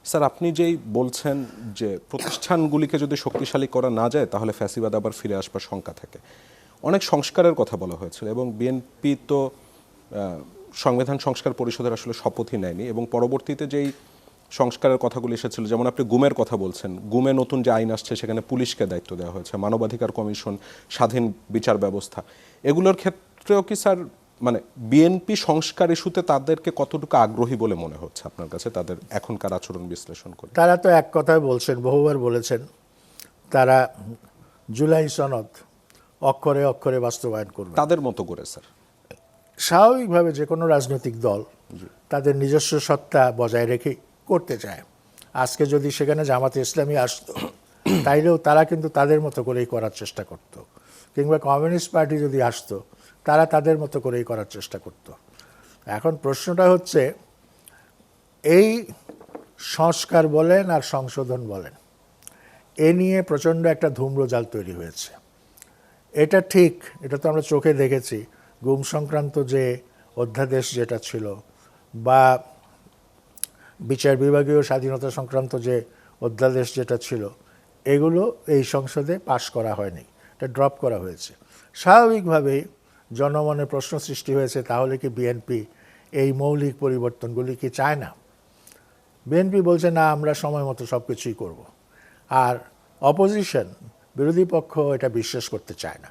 Sir, আপনি যেই বলছেন যে প্রতিষ্ঠানগুলিকে যদি শক্তিশালী করা না যায় তাহলে ফ্যাসিবাদ আবার ফিরে আসবার শঙ্কা থাকে। অনেক সংস্কারের কথা বলা হয়েছিল এবং বিএনপি তো সংবিধান সংস্কার পরিষদের আসলে শপথই নেয়নি এবং পরবর্তীতে যেই সংস্কারের কথাগুলি এসেছিল, যেমন আপনি গুমের কথা বলছেন, গুমে নতুন যে আইন আসছে সেখানে পুলিশকে দায়িত্ব দেওয়া হয়েছে, মানবাধিকার কমিশন, স্বাধীন বিচার ব্যবস্থা, এগুলোর ক্ষেত্রেও কি স্যার মানে বিএনপি সংস্কার ইস্যুতে তাদেরকে কতটুকু আগ্রহী বলে মনে হচ্ছে আপনার কাছে, তাদের এখনকার আচরণ বিশ্লেষণ করে? তারা তো এক কথায় বলছেন, বহুবার বলেছেন, তারা জুলাই সনদ অক্ষরে অক্ষরে বাস্তবায়ন করবে তাদের মতো করে স্যার। স্বাভাবিকভাবে যে কোনো রাজনৈতিক দল তাদের নিজস্ব সত্তা বজায় রেখে করতে চায়। আজকে যদি সেখানে জামাতে ইসলামী আসতো তাইলেও তারা কিন্তু তাদের মতো করেই করার চেষ্টা করত, কিংবা কমিউনিস্ট পার্টি যদি আসতো তারা তাদের মতো করেই করার চেষ্টা করত। এখন প্রশ্নটা হচ্ছে, এই সংস্কার বলেন আর সংশোধন বলেন, এ নিয়ে প্রচণ্ড একটা ধূম্রজাল তৈরি হয়েছে। এটা ঠিক, এটা তো আমরা চোখে দেখেছি। গুম সংক্রান্ত যে অধ্যাদেশ যেটা ছিল, বা বিচার বিভাগীয় স্বাধীনতা সংক্রান্ত যে অধ্যাদেশ যেটা ছিল, এগুলো এই সংসদে পাশ করা হয়নি, এটা ড্রপ করা হয়েছে। স্বাভাবিকভাবেই জনমনে প্রশ্ন সৃষ্টি হয়েছে, তাহলে কি বিএনপি এই মৌলিক পরিবর্তনগুলি কি চায় না? বিএনপি বলছে না, আমরা সময় মতো সব কিছুই করব। আর অপোজিশন, বিরোধী পক্ষ, এটা বিশ্বাস করতে চায় না।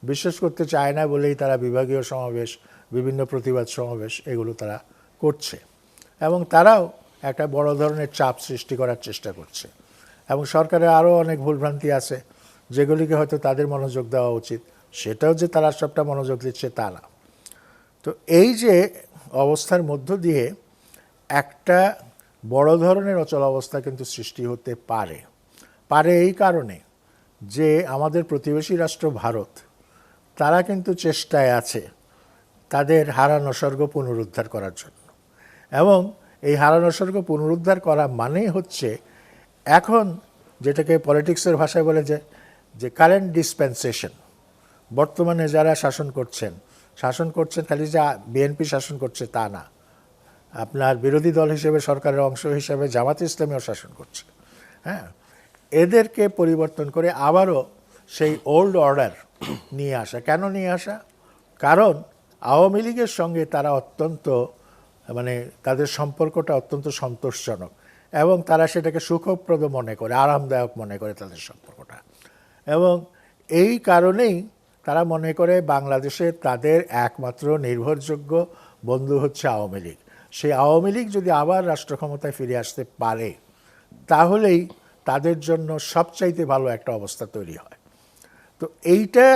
বিশ্বাস করতে চায় না বলেই তারা বিভাগীয় সমাবেশ, বিভিন্ন প্রতিবাদ সমাবেশ এগুলো তারা করছে, এবং তারাও একটা বড় ধরনের চাপ সৃষ্টি করার চেষ্টা করছে। এবং সরকারের আরও অনেক ভুলভ্রান্তি আছে যেগুলিকে হয়তো তাদের মনোযোগ দেওয়া উচিত, সেটাও যে তারা সবটা মনোযোগ দিচ্ছে তা না। তো এই যে অবস্থার মধ্য দিয়ে একটা বড় ধরনের অচল অবস্থা কিন্তু সৃষ্টি হতে পারে। এই কারণে যে আমাদের প্রতিবেশী রাষ্ট্র ভারত, তারা কিন্তু চেষ্টায় আছে তাদের হারানো স্বর্গ পুনরুদ্ধার করার জন্য। এবং এই হারানো স্বর্গ পুনরুদ্ধার করা মানেই হচ্ছে, এখন যেটাকে পলিটিক্সের ভাষায় বলে যে কারেন্ট ডিসপেন্সেশন, বর্তমানে যারা শাসন করছেন খালি যা বিএনপি শাসন করছে তা না, আপনার বিরোধী দল হিসেবে, সরকারের অংশ হিসেবে জামাতে ইসলামীও শাসন করছে। হ্যাঁ, এদেরকে পরিবর্তন করে আবারও সেই ওল্ড অর্ডার নিয়ে আসা। কেন নিয়ে আসা? কারণ আওয়ামী লীগের সঙ্গে তারা অত্যন্ত, মানে তাদের সম্পর্কটা অত্যন্ত সন্তোষজনক, এবং তারা সেটাকে সুখপ্রদ মনে করে, আরামদায়ক মনে করে তাদের সম্পর্কটা। এবং এই কারণেই তারা মনে করে বাংলাদেশে তাদের একমাত্র নির্ভরযোগ্য বন্ধু হচ্ছে আওয়ামী লীগ। সেই আওয়ামী লীগ যদি আবার রাষ্ট্র ক্ষমতায় ফিরে আসতে পারে, তাহলেই তাদের জন্য সবচাইতে ভালো একটা অবস্থা তৈরি হয়। তো এইটা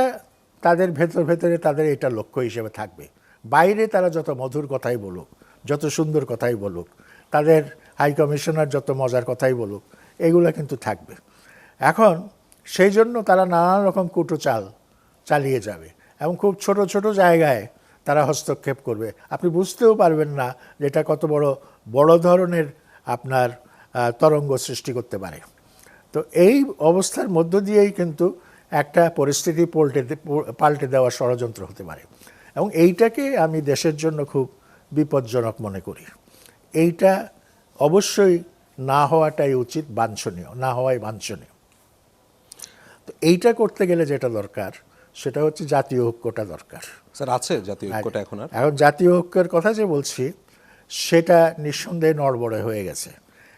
তাদের ভেতরে তাদের এটা লক্ষ্য হিসেবে থাকবে। বাইরে তারা যত মধুর কথাই বলুক, যত সুন্দর কথাই বলুক, তাদের হাই কমিশনার যত মজার কথাই বলুক, এগুলো কিন্তু থাকবে। এখন সেই জন্য তারা নানা রকম কুটোচাল চালিয়ে যাবে, এবং খুব ছোট ছোট জায়গায় তারা হস্তক্ষেপ করবে। আপনি বুঝতেও পারবেন না যে এটা কত বড় ধরনের আপনার তরঙ্গ সৃষ্টি করতে পারে। তো এই অবস্থার মধ্য দিয়েই কিন্তু একটা পরিস্থিতি পাল্টে দেওয়ার ষড়যন্ত্র হতে পারে, এবং এইটাকে আমি দেশের জন্য খুব বিপজ্জনক মনে করি। এইটা অবশ্যই না হওয়াটাই উচিত, বাঞ্ছনীয় না হওয়াই বাঞ্ছনীয়। তো এইটা করতে গেলে যেটা দরকার সেটা হচ্ছে জাতীয় ঐক্যটা দরকার। স্যার, আছে জাতীয় ঐক্যটা এখন? এখন জাতীয় ঐক্যের কথা যে বলছি, সেটা নিঃসন্দেহে নড়বড়ে হয়ে গেছে।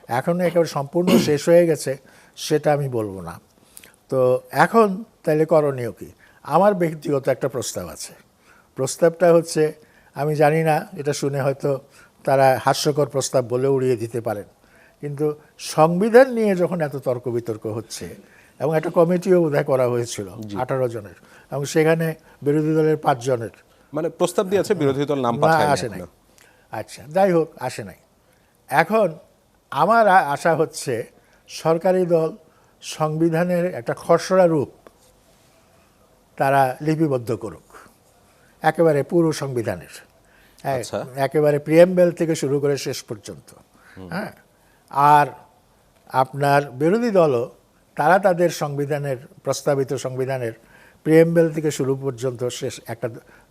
এখন একেবারে সম্পূর্ণ শেষ হয়ে গেছে সেটা আমি বলবো না। তো এখন তাহলে করণীয় কি? আমার ব্যক্তিগত একটা প্রস্তাব আছে। প্রস্তাবটা হচ্ছে, আমি জানি না, এটা শুনে হয়তো তারা হাস্যকর প্রস্তাব বলে উড়িয়ে দিতে পারেন, কিন্তু সংবিধান নিয়ে যখন এত তর্ক বিতর্ক হচ্ছে, এবং একটা কমিটিও বোধহয় করা হয়েছিল 18 জনের, এবং সেখানে বিরোধী দলের 5 জনের মানে প্রস্তাব দিয়েছে, বিরোধী দল নাম পাঠায়নি, আসে নাই। আচ্ছা, যাই হোক, আসে নাই। এখন আমার আশা হচ্ছে সরকারি দল সংবিধানের একটা খসড়া রূপ তারা লিপিবদ্ধ করুক, একেবারে পুরো সংবিধানের, একেবারে প্রিএমবেল থেকে শুরু করে শেষ পর্যন্ত। হ্যাঁ, আর আপনার বিরোধী দলও তারা তাদের সংবিধানের, প্রস্তাবিত সংবিধানের প্রিএমবেল থেকে শুরু পর্যন্ত শেষ একটা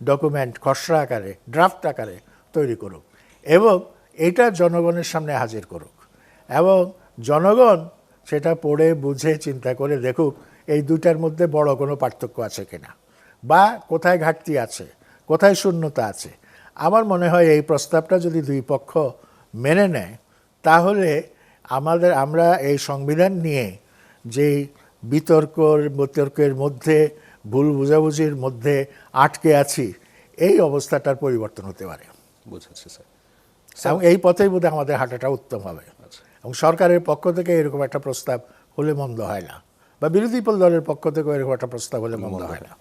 ডকুমেন্ট খসড়া আকারে, ড্রাফট আকারে তৈরি করুক, এবং এটা জনগণের সামনে হাজির করুক। এবং জনগণ সেটা পড়ে বুঝে চিন্তা করে দেখুক এই দুইটার মধ্যে বড় কোনো পার্থক্য আছে কিনা, বা কোথায় ঘাটতি আছে, কোথায় শূন্যতা আছে। আমার মনে হয় এই প্রস্তাবটা যদি দুই পক্ষ মেনে নেয়, তাহলে আমরা এই সংবিধান নিয়ে যেই বিতর্কের মধ্যে, ভুল বুঝাবুঝির মধ্যে আটকে আছি, এই অবস্থাটার পরিবর্তন হতে পারে। বুঝেছি স্যার। এবং এই পথেই বোধহয় আমাদের হাঁটাটা উত্তম হবে। এবং সরকারের পক্ষ থেকে এরকম একটা প্রস্তাব হলে মন্দ হয় না, বা বিরোধী দলের পক্ষ থেকে এরকম একটা প্রস্তাব হলে মন্দ হয় না।